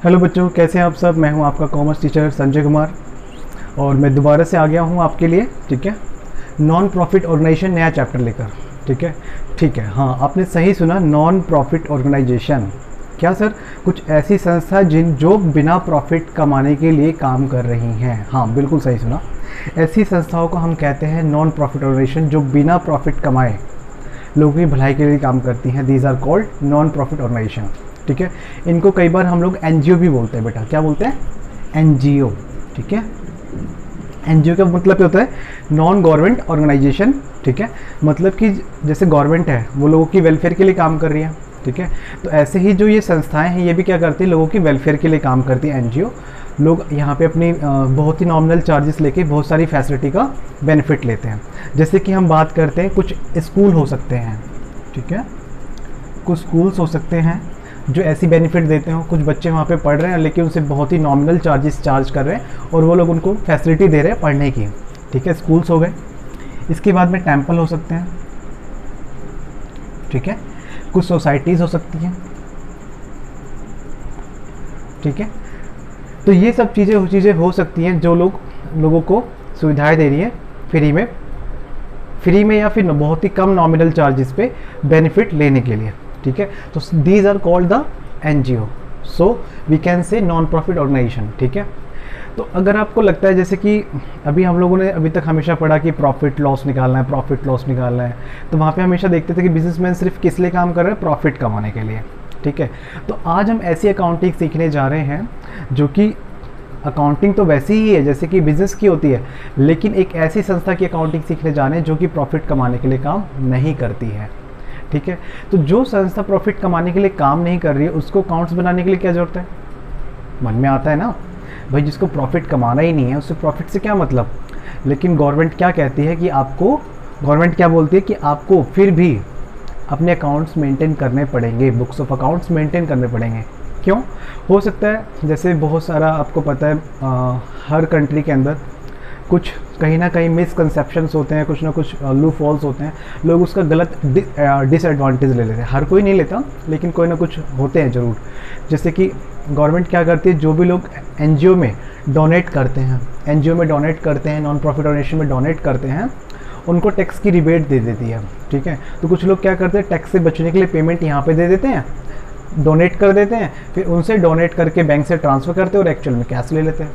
Hello बच्चों, कैसे हैं आप सब। मैं हूं आपका कॉमर्स टीचर संजय कुमार और मैं दोबारा से आ गया हूं आपके लिए। ठीक है, नॉन प्रॉफिट ऑर्गेनाइजेशन नया चैप्टर लेकर। ठीक है, हाँ आपने सही सुना, नॉन प्रॉफिट ऑर्गेनाइजेशन। क्या सर? कुछ ऐसी संस्था जो बिना प्रॉफिट कमाने के लिए काम कर रही हैं। हाँ बिल्कुल सही सुना, ऐसी संस्थाओं को हम कहते हैं नॉन प्रॉफिट ऑर्गेनाइजेशन, जो बिना प्रॉफिट कमाए लोगों की भलाई के लिए काम करती हैं। These are called non profit organisation. ठीक है, इनको कई बार हम लोग एनजीओ भी बोलते हैं। बेटा क्या बोलते हैं? एनजीओ। ठीक है, एनजीओ का मतलब क्या होता है? Non government organisation. ठीक है, मतलब कि जैसे गवर्नमेंट है वो लोगों की वेलफेयर के लिए काम कर रही है। ठीक है, तो ऐसे ही जो ये संस्थाएं हैं ये भी क्या करती हैं? लोगों की वेलफेयर के लिए काम करती हैं। एनजीओ लोग यहाँ पे अपनी बहुत ही नॉमिनल चार्जेस लेके बहुत सारी फैसिलिटी का बेनिफिट लेते हैं। जैसे कि हम बात करते हैं, कुछ स्कूल हो सकते हैं। ठीक है, कुछ स्कूल्स हो सकते हैं जो ऐसी बेनिफिट देते हो, कुछ बच्चे वहाँ पे पढ़ रहे हैं लेकिन उनसे बहुत ही नॉमिनल चार्जेस चार्ज कर रहे हैं और वो लोग उनको फैसिलिटी दे रहे हैं पढ़ने की। ठीक है, स्कूल्स हो गए। इसके बाद में टेम्पल हो सकते हैं। ठीक है, कुछ सोसाइटीज़ हो सकती हैं। ठीक है, तो ये सब चीज़ें हो सकती हैं जो लोगों को सुविधाएं दे रही है फ्री में या फिर बहुत ही कम नॉमिनल चार्जेस पे बेनिफिट लेने के लिए। ठीक है, तो these are called the NGO, so we can say non profit organisation. ठीक है, तो अगर आपको लगता है जैसे कि अभी हम लोगों ने अभी तक हमेशा पढ़ा कि प्रॉफिट लॉस निकालना है, तो वहाँ पे हमेशा देखते थे कि बिजनेसमैन सिर्फ किस लिए काम कर रहे हैं? प्रॉफिट कमाने के लिए। ठीक है, तो आज हम ऐसी अकाउंटिंग सीखने जा रहे हैं जो कि अकाउंटिंग तो वैसी ही है जैसे कि बिज़नेस की होती है, लेकिन एक ऐसी संस्था की अकाउंटिंग सीखने जा रहे हैं जो कि प्रॉफिट कमाने के लिए काम नहीं करती है। ठीक है, तो जो संस्था प्रॉफिट कमाने के लिए काम नहीं कर रही है उसको अकाउंट्स बनाने के लिए क्या ज़रूरत है? मन में आता है ना भाई, जिसको प्रॉफिट कमाना ही नहीं है उससे प्रॉफिट से क्या मतलब। लेकिन गवर्नमेंट क्या कहती है कि गवर्नमेंट क्या बोलती है कि आपको फिर भी अपने अकाउंट्स मेंटेन करने पड़ेंगे, बुक्स ऑफ अकाउंट्स मेंटेन करने पड़ेंगे। क्यों? हो सकता है जैसे बहुत सारा आपको पता है हर कंट्री के अंदर कुछ कहीं ना कहीं मिसकंसेप्शंस होते हैं, कुछ ना कुछ लूप होल्स होते हैं, लोग उसका गलत डिसएडवांटेज ले लेते हैं। हर कोई नहीं लेता लेकिन कोई ना कुछ होते हैं ज़रूर। जैसे कि गवर्नमेंट क्या करती है, जो भी लोग एनजीओ में डोनेट करते हैं, नॉन प्रॉफिट ऑर्गेनाइजेशन में डोनेट करते हैं, उनको टैक्स की रिबेट दे देती है। ठीक है, तो कुछ लोग क्या करते हैं, टैक्स से बचने के लिए पेमेंट यहाँ पे दे देते हैं, डोनेट कर देते हैं, फिर उनसे डोनेट करके बैंक से ट्रांसफ़र करते हैं और एक्चुअल में कैश ले लेते हैं।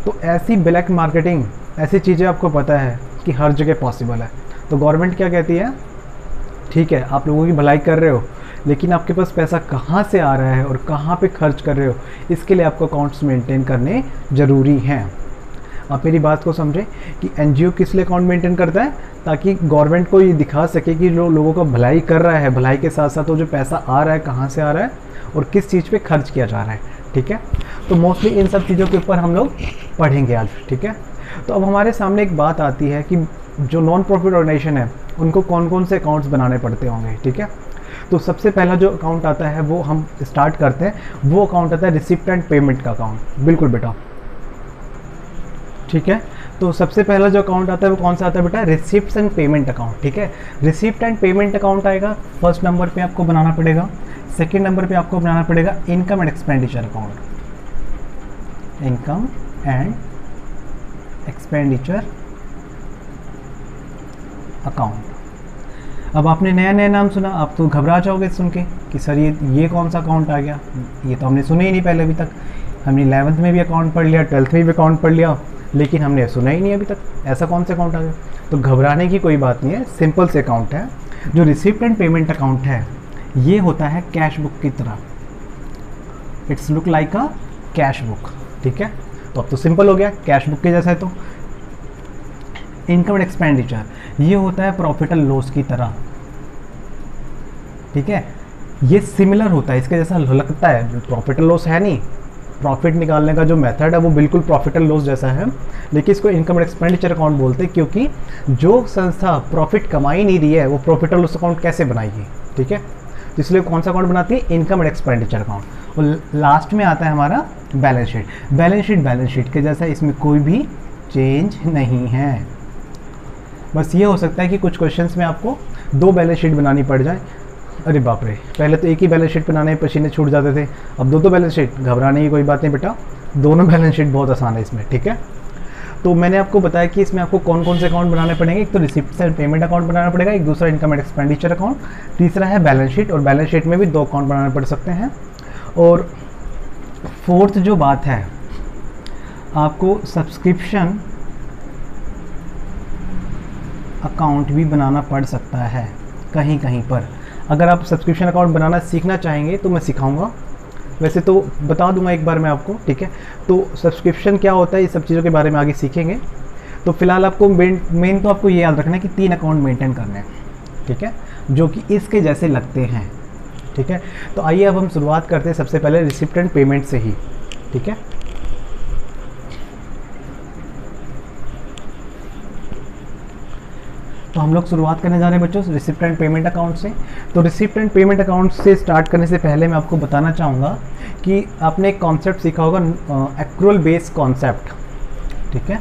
तो ऐसी ब्लैक मार्केटिंग, ऐसी चीज़ें आपको पता है कि हर जगह पॉसिबल है। तो गवर्नमेंट क्या कहती है, ठीक है आप लोगों की भलाई कर रहे हो लेकिन आपके पास पैसा कहाँ से आ रहा है और कहाँ पे खर्च कर रहे हो, इसके लिए आपको अकाउंट्स मेंटेन करने ज़रूरी हैं। आप मेरी बात को समझें कि एनजीओ किस लिए अकाउंट मेंटेन करता है? ताकि गवर्नमेंट को ये दिखा सके कि लोगों का भलाई कर रहा है, भलाई के साथ साथ वो जो पैसा आ रहा है कहाँ से आ रहा है और किस चीज़ पे खर्च किया जा रहा है। ठीक है, तो मोस्टली इन सब चीज़ों के ऊपर हम लोग पढ़ेंगे आज। ठीक है, तो अब हमारे सामने एक बात आती है कि जो नॉन प्रॉफिट ऑर्गेनाइजेशन है उनको कौन कौन से अकाउंट्स बनाने पड़ते होंगे। ठीक है, तो सबसे पहला जो अकाउंट आता है वो हम स्टार्ट करते हैं, वो अकाउंट आता है रिसिप्ट एंड पेमेंट का अकाउंट। बिल्कुल बेटा, ठीक है, तो सबसे पहला जो अकाउंट आता है वो कौन सा आता है बेटा? Receipt and payment account. ठीक है, रिसिप्ट एंड पेमेंट अकाउंट आएगा, फर्स्ट नंबर पे आपको बनाना पड़ेगा। सेकेंड नंबर पे आपको बनाना पड़ेगा income and expenditure account, income and expenditure account. अब आपने नया नया नाम सुना, आप तो घबरा जाओगे सुन के कि सर ये कौन सा अकाउंट आ गया, ये तो हमने सुना ही नहीं पहले अभी तक। हमने 11th में भी अकाउंट पढ़ लिया, 12th में भी अकाउंट पढ़ लिया, लेकिन हमने सुना ही नहीं अभी तक, ऐसा कौन सा अकाउंट आ गया। तो घबराने की कोई बात नहीं है, सिंपल से अकाउंट है। जो रिसिप्ट एंड पेमेंट अकाउंट है ये होता है कैश बुक की तरह, it's look like a cash book. ठीक है, तो अब तो सिंपल हो गया, कैश बुक के जैसा है। तो इनकम एंड एक्सपेंडिचर ये होता है प्रॉफिट एंड लॉस की तरह। ठीक है, ये सिमिलर होता है, इसके जैसा लगता है। प्रॉफिट एंड लॉस है नहीं, प्रॉफिट निकालने का जो मेथड है वो बिल्कुल प्रॉफिट एंड लॉस जैसा है, लेकिन इसको इनकम एंड एक्सपेंडिचर अकाउंट बोलते हैं क्योंकि जो संस्था प्रॉफिट कमा ही नहीं रही है वो प्रॉफिट एंड लॉस अकाउंट कैसे बनाएगी। ठीक है, तो इसलिए कौन सा अकाउंट बनाती है? Income and expenditure account. और लास्ट में आता है हमारा बैलेंस शीट। बैलेंस शीट के जैसा, इसमें कोई भी चेंज नहीं है। बस ये हो सकता है कि कुछ क्वेश्चंस में आपको 2 बैलेंस शीट बनानी पड़ जाए, अरे बाप रे, पहले तो एक ही बैलेंस शीट बनाने में पसीने छूट जाते थे, अब दो बैलेंस शीट। घबराने की कोई बात नहीं बेटा, दोनों बैलेंस शीट बहुत आसान है इसमें, ठीक है। तो मैंने आपको बताया कि इसमें आपको कौन कौन से अकाउंट बनाने पड़ेंगे। एक तो रिसिप्ट एंड पेमेंट अकाउंट बनाना पड़ेगा, एक दूसरा इनकम एंड एक्सपेंडिचर अकाउंट, तीसरा है बैलेंस शीट, और बैलेंस शीट में भी 2 अकाउंट बनाने पड़ सकते हैं। और फोर्थ जो बात है, आपको सब्सक्रिप्शन अकाउंट भी बनाना पड़ सकता है कहीं कहीं पर। अगर आप सब्सक्रिप्शन अकाउंट बनाना सीखना चाहेंगे तो मैं सिखाऊंगा, वैसे तो बता दूंगा एक बार मैं आपको, ठीक है। तो सब्सक्रिप्शन क्या होता है, ये सब चीज़ों के बारे में आगे सीखेंगे। तो फिलहाल आपको मेन तो आपको ये याद रखना है कि 3 अकाउंट मेंटेन करने हैं, ठीक है, जो कि इसके जैसे लगते हैं, ठीक है। तो आइए अब हम शुरुआत करते हैं सबसे पहले रिसिप्ट एंड पेमेंट से ही, ठीक है। तो हम लोग शुरुआत करने जा रहे हैं बच्चों रिसिप्ट एंड पेमेंट अकाउंट से। तो रिसिप्ट एंड पेमेंट अकाउंट से स्टार्ट करने से पहले मैं आपको बताना चाहूँगा कि आपने एक कॉन्सेप्ट सीखा होगा, एक्रूअल बेस कॉन्सेप्ट, ठीक है।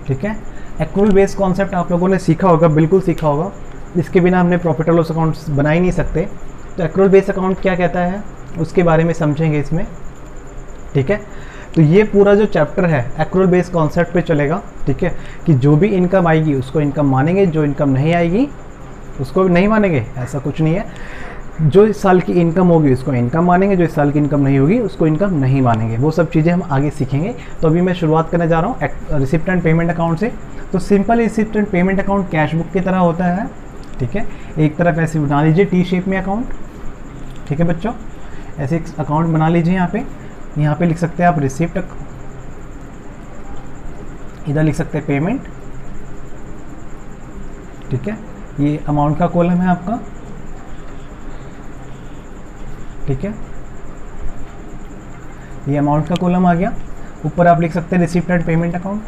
ठीक है, एक्रूअल बेस कॉन्सेप्ट आप लोगों ने सीखा होगा, बिल्कुल सीखा होगा, इसके बिना हमने प्रॉफिट और लॉस अकाउंट बना ही नहीं सकते। तो एक्रूअल बेस अकाउंट क्या कहता है उसके बारे में समझेंगे इसमें, ठीक है। तो ये पूरा जो चैप्टर है एक्रूअल बेस कॉन्सेप्ट पे चलेगा, ठीक है, कि जो भी इनकम आएगी उसको इनकम मानेंगे, जो इनकम नहीं आएगी उसको नहीं मानेंगे, ऐसा कुछ नहीं है। जो इस साल की इनकम होगी उसको इनकम मानेंगे, जो इस साल की इनकम नहीं होगी उसको इनकम नहीं मानेंगे। वो सब चीज़ें हम आगे सीखेंगे। तो अभी मैं शुरुआत करने जा रहा हूँ रिसिप्ट एंड पेमेंट अकाउंट से। तो simple receipt and payment account cash book की तरह होता है, ठीक है। एक तरफ ऐसे बना लीजिए टी शेप में अकाउंट, ठीक है बच्चों, ऐसे एक अकाउंट बना लीजिए। यहाँ पे लिख सकते हैं आप रिसिप्ट, इधर लिख सकते हैं पेमेंट, ठीक है। ये अमाउंट का कॉलम है आपका, ठीक है, ये अमाउंट का कॉलम आ गया। ऊपर आप लिख सकते हैं receipt and payment account,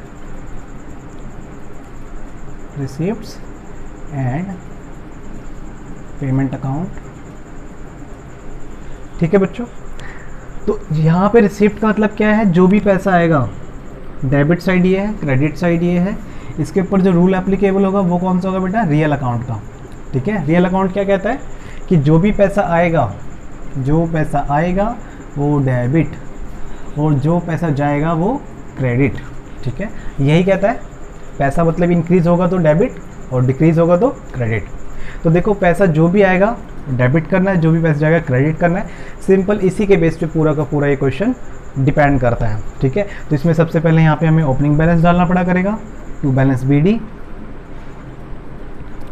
receipts and payment account, ठीक है बच्चों। तो यहाँ पे रिसिप्ट का मतलब क्या है, जो भी पैसा आएगा, डेबिट साइड ये है, क्रेडिट साइड ये है, इसके ऊपर जो रूल एप्लीकेबल होगा वो कौन सा होगा बेटा, रियल अकाउंट का, ठीक है। रियल अकाउंट क्या कहता है कि जो भी पैसा आएगा, जो पैसा आएगा वो डेबिट, और जो पैसा जाएगा वो क्रेडिट, ठीक है। यही कहता है, पैसा मतलब इंक्रीज होगा तो डेबिट और डिक्रीज होगा तो क्रेडिट। तो देखो पैसा जो भी आएगा डेबिट करना है, जो भी पैसा जाएगा क्रेडिट करना है। सिंपल इसी के बेस पे पूरा का पूरा ये क्वेश्चन डिपेंड करता है, ठीक है। तो इसमें सबसे पहले यहाँ पे हमें ओपनिंग बैलेंस डालना पड़ा करेगा, टू बैलेंस BD।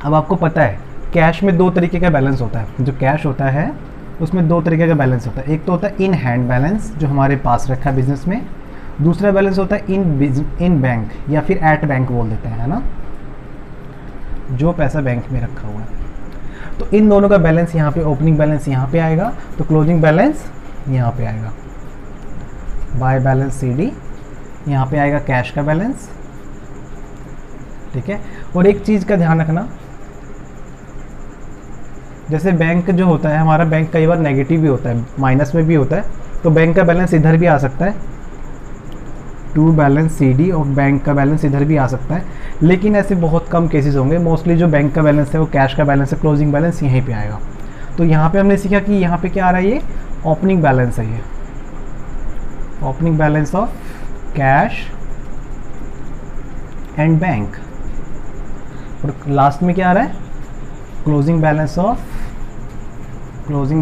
अब आपको पता है कैश में 2 तरीके का बैलेंस होता है, जो कैश होता है उसमें 2 तरीके का बैलेंस होता है। एक तो होता है इन हैंड बैलेंस जो हमारे पास रखा है बिजनेस में, दूसरा बैलेंस होता है इन बैंक या फिर एट बैंक बोल देते हैं, है ना, जो पैसा बैंक में रखा हुआ है। तो इन दोनों का बैलेंस यहाँ पे, ओपनिंग बैलेंस यहाँ पे आएगा, तो क्लोजिंग बैलेंस यहाँ पे आएगा, बाय बैलेंस CD, यहाँ पे आएगा कैश का बैलेंस, ठीक है। और एक चीज़ का ध्यान रखना, जैसे बैंक जो होता है हमारा, बैंक कई बार नेगेटिव भी होता है, माइनस में भी होता है, तो बैंक का बैलेंस इधर भी आ सकता है, टू बैलेंस CD, और बैंक का बैलेंस इधर भी आ सकता है। लेकिन ऐसे बहुत कम केसेस होंगे, मोस्टली जो बैंक का बैलेंस है वो कैश का बैलेंस है, क्लोजिंग बैलेंस यहीं पे आएगा। तो यहाँ पे हमने सीखा कि यहाँ पे क्या आ रहा है, ये ओपनिंग बैलेंस है, ये opening balance of cash and bank, और लास्ट में क्या आ रहा है, closing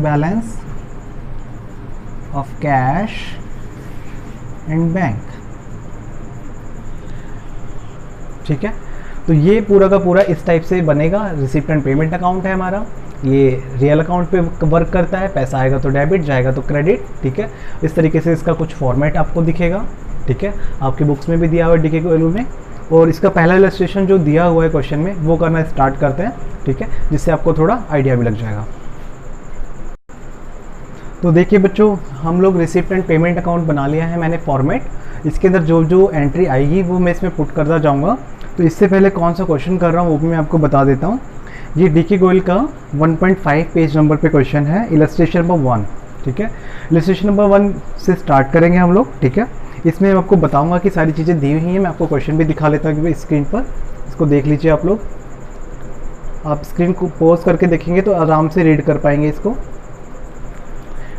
balance of cash and bank, ठीक है। तो ये पूरा का पूरा इस टाइप से बनेगा। रिसिप्ट एंड पेमेंट अकाउंट है हमारा, ये रियल अकाउंट पे वर्क करता है, पैसा आएगा तो डेबिट, जाएगा तो क्रेडिट, ठीक है। इस तरीके से इसका कुछ फॉर्मेट आपको दिखेगा, ठीक है, आपके बुक्स में भी दिया हुआ है DK वैल्यू में। और इसका पहला इलस्ट्रेशन जो दिया हुआ है क्वेश्चन में वो करना स्टार्ट करते हैं, ठीक है, जिससे आपको थोड़ा आइडिया भी लग जाएगा। तो देखिए बच्चों, हम लोग रिसिप्ट एंड पेमेंट अकाउंट बना लिया है मैंने फॉर्मेट। इसके अंदर जो जो एंट्री आएगी वो मैं इसमें पुट करता जाऊंगा। तो इससे पहले कौन सा क्वेश्चन कर रहा हूँ वो भी मैं आपको बता देता हूँ। ये DK गोयल का 1.5 पेज नंबर पे क्वेश्चन है, इलस्ट्रेशन नंबर 1, ठीक है। इलस्ट्रेशन नंबर 1 से स्टार्ट करेंगे हम लोग, ठीक है। इसमें मैं आपको बताऊंगा कि सारी चीज़ें दी हुई हैं। मैं आपको क्वेश्चन भी दिखा लेता हूँ कि स्क्रीन पर, इसको देख लीजिए आप लोग। आप स्क्रीन को पॉज करके देखेंगे तो आराम से रीड कर पाएंगे इसको।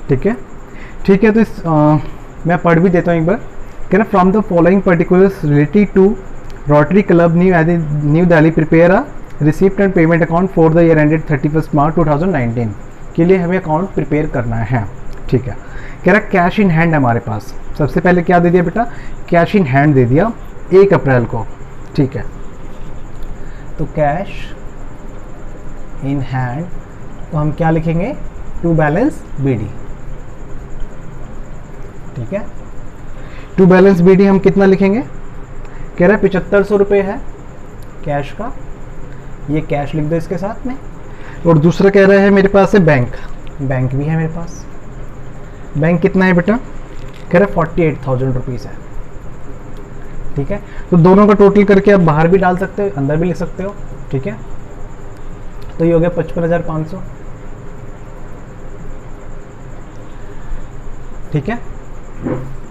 ठीक है, ठीक है। तो मैं पढ़ भी देता हूँ एक बार। कह रहा from the following particulars related to Rotary Club New Delhi prepare a receipt and payment account for the year ended 31 March 2019 के लिए हमें अकाउंट प्रिपेयर करना है। ठीक है, कह रहा कैश इन हैंड हमारे पास। सबसे पहले क्या दे दिया बेटा, कैश इन हैंड दे दिया 1 अप्रैल को। ठीक है, तो कैश इन हैंड, तो हम क्या लिखेंगे, टू बैलेंस बीडी। ठीक है, टू बैलेंस बीडी हम कितना लिखेंगे, कह रहा है 7500 रुपये है कैश का, ये कैश लिख दो इसके साथ में। और दूसरा कह रहा है मेरे पास है बैंक, बैंक भी है मेरे पास। बैंक कितना है बेटा, कह रहा है 48,000 रुपीज़ है। ठीक है, तो दोनों का टोटल करके आप बाहर भी डाल सकते हो, अंदर भी लिख सकते हो। ठीक है, तो ये हो गया 55,500। ठीक है,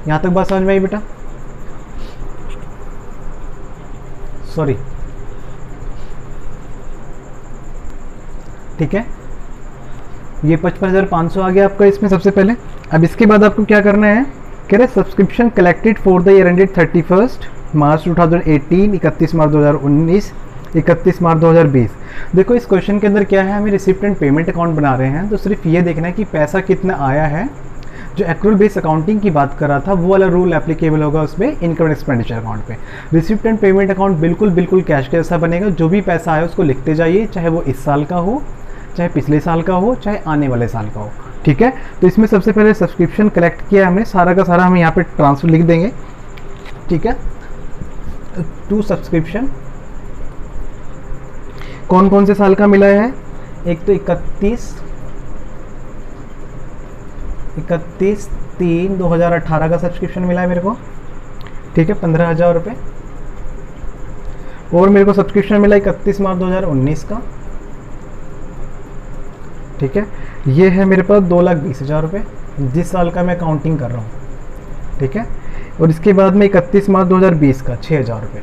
यहाँ तक बात समझ में आई बेटा? सॉरी, ठीक है, ये 55,500 आ गया आपका इसमें सबसे पहले। अब इसके बाद आपको क्या करना है, कह रहे subscription collected for the year ended 31 March 2018, 31 March 2019, 31 मार्च 2020। देखो इस क्वेश्चन के अंदर क्या है, हमें रिसिप्ट एंड पेमेंट अकाउंट बना रहे हैं, तो सिर्फ ये देखना है कि पैसा कितना आया है। जो एक्रूअल बेस अकाउंटिंग की बात कर रहा था वो वाला रूल एप्लीकेबल होगा उसमें इनकम एक्सपेंडिचर अकाउंट पे। रिसिप्ट एंड पेमेंट अकाउंट बिल्कुल कैश के जैसा बनेगा। जो भी पैसा आया उसको लिखते जाइए, चाहे वो इस साल का हो, चाहे पिछले साल का हो, चाहे आने वाले साल का हो। ठीक है, तो इसमें सबसे पहले सब्सक्रिप्शन कलेक्ट किया हमने, सारा का सारा हम यहाँ पे ट्रांसफर लिख देंगे। ठीक है, टू सब्सक्रिप्शन कौन कौन से साल का मिला है, एक तो 31/3/2018 का सब्सक्रिप्शन मिला है मेरे को। ठीक है, 15,000 रुपये। और मेरे को सब्सक्रिप्शन मिला 31 मार्च 2019 का। ठीक है, ये है मेरे पास 2,20,000 रुपये, जिस साल का मैं काउंटिंग कर रहा हूँ। ठीक है, और इसके बाद में 31 मार्च 2020 का 6,000 रुपये,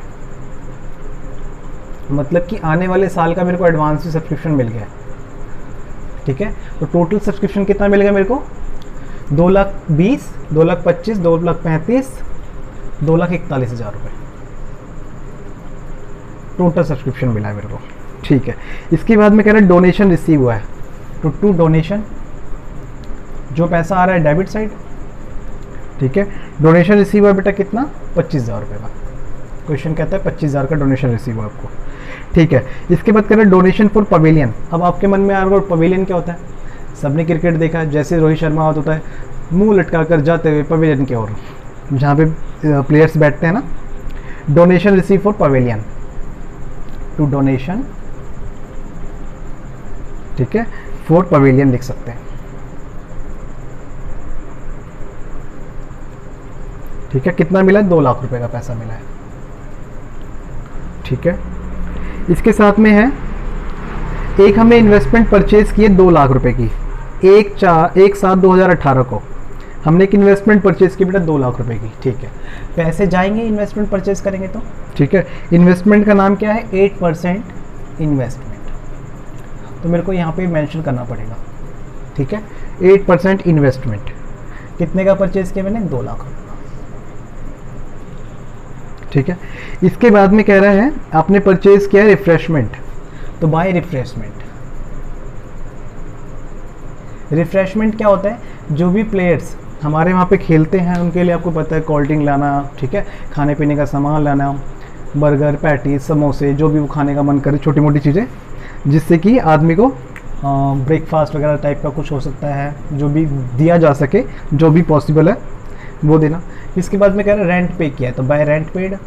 मतलब कि आने वाले साल का मेरे को एडवांस सब्सक्रिप्शन मिल गया। ठीक है, तो टोटल सब्सक्रिप्शन कितना मिल गया मेरे को, 2,20,000, 2,25,000, 2,35,000, 2,41,000 रुपये टोटल सब्सक्रिप्शन मिला है मेरे को। ठीक है, इसके बाद में कह रहा है डोनेशन रिसीव हुआ है, तो टू डोनेशन, जो पैसा आ रहा है डेबिट साइड। ठीक है, डोनेशन रिसीव हुआ बेटा कितना, 25,000 रुपये का। क्वेश्चन कहता है 25,000 का डोनेशन रिसीव हुआ आपको। ठीक है, इसके बाद कह रहे हैं डोनेशन फॉर पवेलियन। अब आपके मन में आ रहा है पवेलियन क्या होता है, सबने क्रिकेट देखा है, जैसे रोहित शर्मा होता है मुंह लटका कर जाते हुए पवेलियन की ओर, जहाँ पे प्लेयर्स बैठते हैं ना। Donation receive for pavilion, to donation, ठीक है, फॉर पवेलियन लिख सकते हैं। ठीक है, कितना मिला है, 2 लाख रुपए का पैसा मिला है। ठीक है, इसके साथ में है एक हमने इन्वेस्टमेंट परचेज की है 2 लाख रुपए की, 1/7/2018 को हमने एक इन्वेस्टमेंट परचेज की बेटा 2 लाख रुपए की। ठीक है, पैसे जाएंगे इन्वेस्टमेंट परचेज करेंगे तो। ठीक है, इन्वेस्टमेंट का नाम क्या है, 8% इन्वेस्टमेंट, तो मेरे को यहाँ पे मेंशन करना पड़ेगा। ठीक है, 8% इन्वेस्टमेंट, कितने का परचेज किया मैंने, 2 लाख रुपए का। ठीक है, इसके बाद में कह रहा है आपने परचेज किया रिफ्रेशमेंट, तो बाय रिफ्रेशमेंट। रिफ्रेशमेंट क्या होता है, जो भी प्लेयर्स हमारे वहाँ पे खेलते हैं उनके लिए आपको पता है कोल्ड ड्रिंक लाना, ठीक है, खाने पीने का सामान लाना, बर्गर, पैटीज, समोसे, जो भी वो खाने का मन करे, छोटी मोटी चीज़ें जिससे कि आदमी को ब्रेकफास्ट वगैरह टाइप का कुछ हो सकता है, जो भी दिया जा सके, जो भी पॉसिबल है वो देना। इसके बाद में कह रहा है रेंट पे किया है, तो bye rent paid.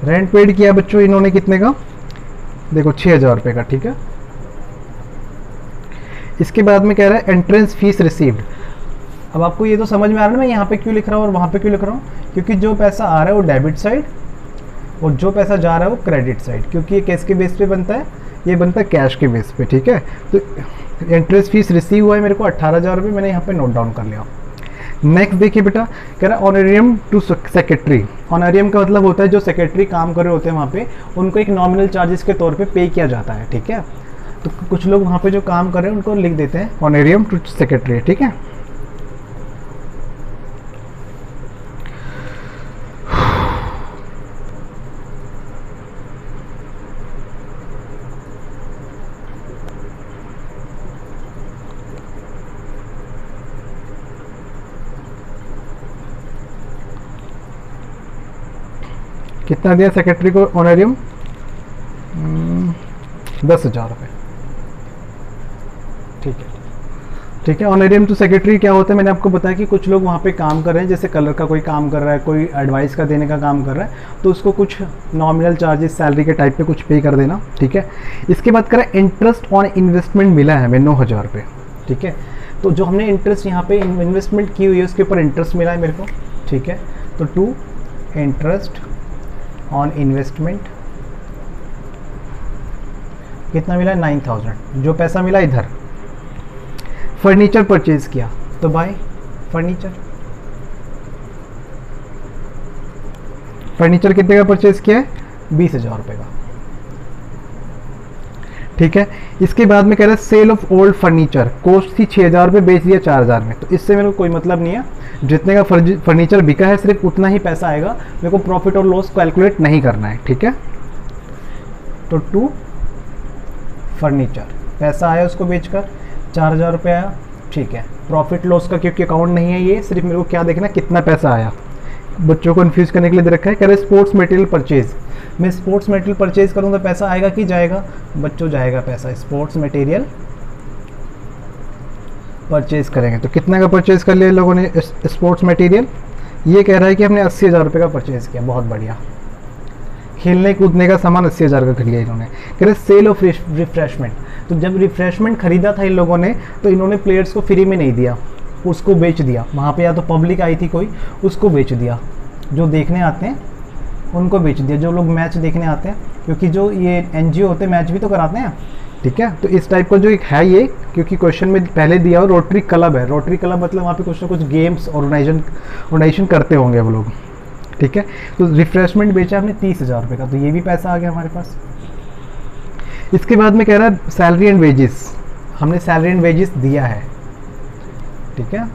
Rent paid किया बच्चों इन्होंने कितने का, देखो 6,000 रुपये का। ठीक है, इसके बाद में कह रहा है एंट्रेंस फीस रिसीव्ड। अब आपको ये तो समझ में आ रहा है मैं यहाँ पे क्यों लिख रहा हूँ और वहाँ पे क्यों लिख रहा हूँ, क्योंकि जो पैसा आ रहा है वो डेबिट साइड और जो पैसा जा रहा है वो क्रेडिट साइड, क्योंकि ये किसके बेस पे बनता है, ये बनता है कैश के बेस पे। ठीक है, तो एंट्रेंस फीस रिसीव हुआ है मेरे को 18,000 रुपये, मैंने यहाँ पे नोट डाउन कर लिया। नेक्स्ट देखिए बेटा, कह रहा है ऑनरेरियम टू सेक्रेटरी। ऑनरेरियम का मतलब होता है जो सेक्रेटरी काम कर रहे होते हैं वहाँ पे उनको एक नॉमिनल चार्जेस के तौर पे किया जाता है, ठीक है। तो कुछ लोग वहाँ पे जो काम कर रहे हैं उनको लिख देते हैं ऑनरेरियम टू सेक्रेटरी, ठीक है। कितना दिया सेक्रेटरी को ऑनरेरियम? 10,000 रुपये, ठीक है। ठीक है, ऑनरेरियम टू सेक्रेटरी क्या होता है, मैंने आपको बताया कि कुछ लोग वहाँ पे काम कर रहे हैं, जैसे कलर का कोई काम कर रहा है, कोई एडवाइस का देने का काम कर रहा है, तो उसको कुछ नॉमिनल चार्जेस सैलरी के टाइप पे कुछ पे कर देना, ठीक है। इसके बाद करें इंटरेस्ट ऑन इन्वेस्टमेंट मिला है हमें 9,000 रुपये, ठीक है। तो जो हमने इंटरेस्ट यहाँ पे इन्वेस्टमेंट की हुई है उसके ऊपर इंटरेस्ट मिला है मेरे को, ठीक है। तो टू इंटरेस्ट ऑन इन्वेस्टमेंट कितना मिला है? 9,000। जो पैसा मिला इधर फर्नीचर परचेज किया तो बाय फर्नीचर। फर्नीचर कितने का परचेज किया है? 20,000 रुपये का, ठीक है। इसके बाद में कह रहा है sale of old furniture, cost थी 6,000 रुपये, बेच दिया 4,000 में, तो इससे मेरे को कोई मतलब नहीं है। जितने का फर्नीचर बिका है सिर्फ उतना ही पैसा आएगा, मेरे को प्रॉफिट और लॉस कैलकुलेट नहीं करना है, ठीक है। तो टू फर्नीचर पैसा आया उसको बेचकर 4,000 रुपये आया, ठीक है। प्रॉफिट लॉस का क्योंकि अकाउंट नहीं है ये, सिर्फ मेरे को क्या देखना कितना पैसा आया। बच्चों को कन्फ्यूज करने के लिए दे रखा है, कह रहे स्पोर्ट्स मटेरियल परचेज। मैं स्पोर्ट्स मटेरियल परचेज करूँगा पैसा आएगा कि जाएगा? बच्चों जाएगा पैसा। स्पोर्ट्स मटेरियल परचेज करेंगे तो कितना का परचेज कर लिया लोगों ने स्पोर्ट्स मटेरियल? ये कह रहा है कि हमने 80,000 रुपये का परचेज किया, बहुत बढ़िया। खेलने कूदने का सामान 80,000 का खरीदा इन्होंने। कह रहे सेल ऑफ रिफ्रेशमेंट, तो जब रिफ्रेशमेंट खरीदा था इन लोगों ने तो इन्होंने प्लेयर्स को फ्री में नहीं दिया, उसको बेच दिया। वहाँ पे या तो पब्लिक आई थी कोई, उसको बेच दिया। जो देखने आते हैं उनको बेच दिया, जो लोग मैच देखने आते हैं, क्योंकि जो ये NGO होते हैं मैच भी तो कराते हैं, ठीक है। तो इस टाइप का जो एक है ये, क्योंकि क्वेश्चन में पहले दिया हो रोटरी क्लब है। रोटरी क्लब मतलब वहाँ पे कुछ ना कुछ गेम्स ऑर्गेनाइजेशन करते होंगे वो लोग, ठीक है। तो रिफ्रेशमेंट बेचा हमने 30,000 रुपये का, तो ये भी पैसा आ गया हमारे पास। इसके बाद में कह रहा है सैलरी एंड वेजेस, हमने सैलरी एंड वेजेस दिया है, ठीक है।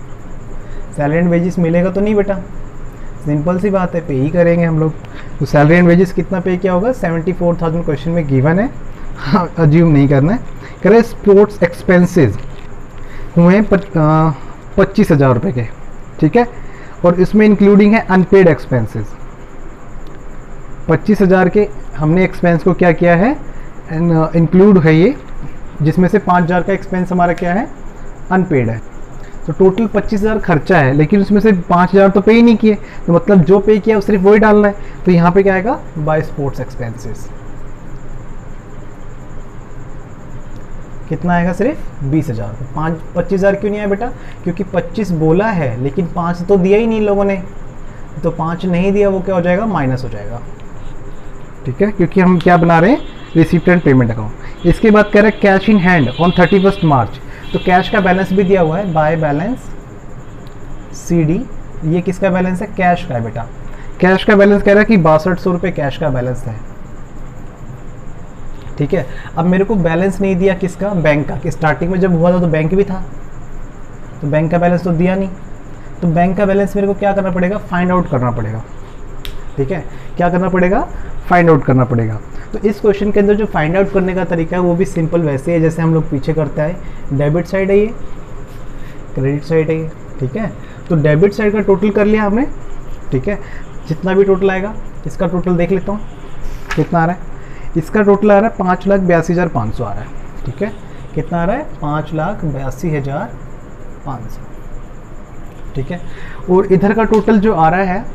सैलरी एंड वेजेस मिलेगा तो नहीं बेटा, सिंपल सी बात है, पे ही करेंगे हम लोग। तो सैलरी एंड वेजेस कितना पे किया होगा? 74,000 क्वेश्चन में गिवन है, हाँ अज्यूम नहीं करना है। कह रहे स्पोर्ट्स एक्सपेंसेस हुए 25,000 रुपये के, ठीक है। और इसमें इंक्लूडिंग है अनपेड एक्सपेंसेस। 25,000 के हमने एक्सपेंस को क्या किया है? इंक्लूड है ये, जिसमें से 5,000 का एक्सपेंस हमारा क्या है? अनपेड है। तो टोटल 25,000 खर्चा है, लेकिन उसमें से 5,000 तो पे ही नहीं किए, तो मतलब जो पे किया सिर्फ वही डालना है। तो यहाँ पे क्या आएगा? By sports expenses. कितना आएगा? सिर्फ 20,000। 25,000 क्यों नहीं आया बेटा? क्योंकि 25 बोला है लेकिन 5 तो दिया ही नहीं लोगों ने, तो 5 नहीं दिया, वो क्या हो जाएगा? माइनस हो जाएगा, ठीक है। क्योंकि हम क्या बना रहे हैं? Receipt and payment account. इसके बाद कह रहे हैं कैश इन हैंड ऑन 31 मार्च, तो कैश का बैलेंस भी दिया हुआ है, बाय बैलेंस CD। ये किसका बैलेंस है? कैश का है बेटा। कैश का बैलेंस कह रहा है कि 6200 रुपये कैश का बैलेंस है, ठीक है। अब मेरे को बैलेंस नहीं दिया किसका? बैंक का। कि स्टार्टिंग में जब हुआ था तो बैंक भी था, तो बैंक का बैलेंस तो दिया नहीं, तो बैंक का बैलेंस मेरे को क्या करना पड़ेगा? फाइंड आउट करना पड़ेगा, ठीक है। क्या करना पड़ेगा? फाइंड आउट करना पड़ेगा। तो इस क्वेश्चन के अंदर जो फाइंड आउट करने का तरीका है वो भी सिंपल वैसे है जैसे हम लोग पीछे करते हैं। डेबिट साइड है ये, क्रेडिट साइड है ये, ठीक है। तो डेबिट साइड का टोटल कर लिया हमने, ठीक है। जितना भी टोटल आएगा इसका टोटल देख लेता हूँ कितना आ रहा है। इसका टोटल आ रहा है 5,82,500 आ रहा है, ठीक है। कितना आ रहा है? 5,82,500, ठीक है। और इधर का टोटल जो आ रहा है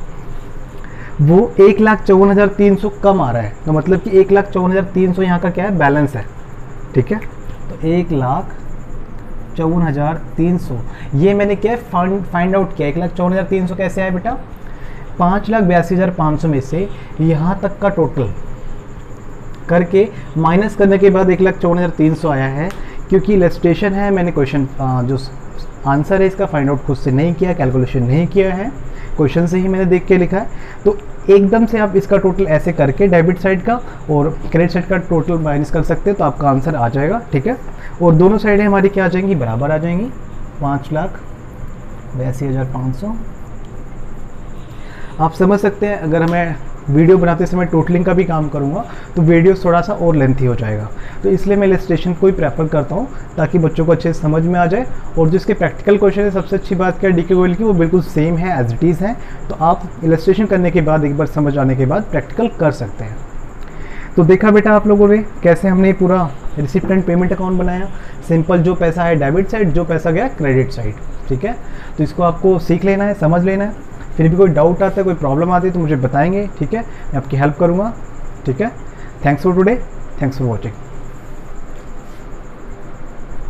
वो 1,54,300 कम आ रहा है, तो मतलब कि 1,54,300 यहाँ का क्या है? बैलेंस है, ठीक है। तो 1,54,300 ये मैंने क्या है? फाइंड आउट किया। 1,54,300 कैसे आया बेटा? 5,82,500 में से यहाँ तक का टोटल करके माइनस करने के बाद 1,54,300 आया है। क्योंकि इलस्ट्रेशन है, मैंने क्वेश्चन जो आंसर है इसका फाइंड आउट खुद से नहीं किया, कैलकुलेशन नहीं किया है, क्वेश्चन से ही मैंने देख के लिखा है, तो एकदम से आप इसका टोटल ऐसे करके डेबिट साइड का और क्रेडिट साइड का टोटल माइनस कर सकते हैं, तो आपका आंसर आ जाएगा। ठीक है, और दोनों साइडें हमारी क्या आ जाएंगी, बराबर आ जाएंगी, 5,82,500। आप समझ सकते हैं अगर मैं वीडियो बनाते समय टोटलिंग का भी काम करूंगा तो वीडियो थोड़ा सा और लेंथी हो जाएगा, तो इसलिए मैं इलस्ट्रेशन को ही प्रेफर करता हूं ताकि बच्चों को अच्छे से समझ में आ जाए। और जिसके प्रैक्टिकल क्वेश्चन है, सबसे अच्छी बात क्या है डीके गोयल की, वो बिल्कुल सेम है, एज इट इज़ है, तो आप इलस्ट्रेशन करने के बाद, एक बार समझ आने के बाद प्रैक्टिकल कर सकते हैं। तो देखा बेटा आप लोगों ने कैसे हमने पूरा रिसिप्ट एंड पेमेंट अकाउंट बनाया। सिंपल, जो पैसा है डेबिट साइड, जो पैसा गया क्रेडिट साइड। ठीक है, तो इसको आपको सीख लेना है, समझ लेना है। फिर भी कोई डाउट आता है, कोई प्रॉब्लम आती है तो मुझे बताएंगे। ठीक है, मैं आपकी हेल्प करूँगा। ठीक है, thanks for today, thanks for watching.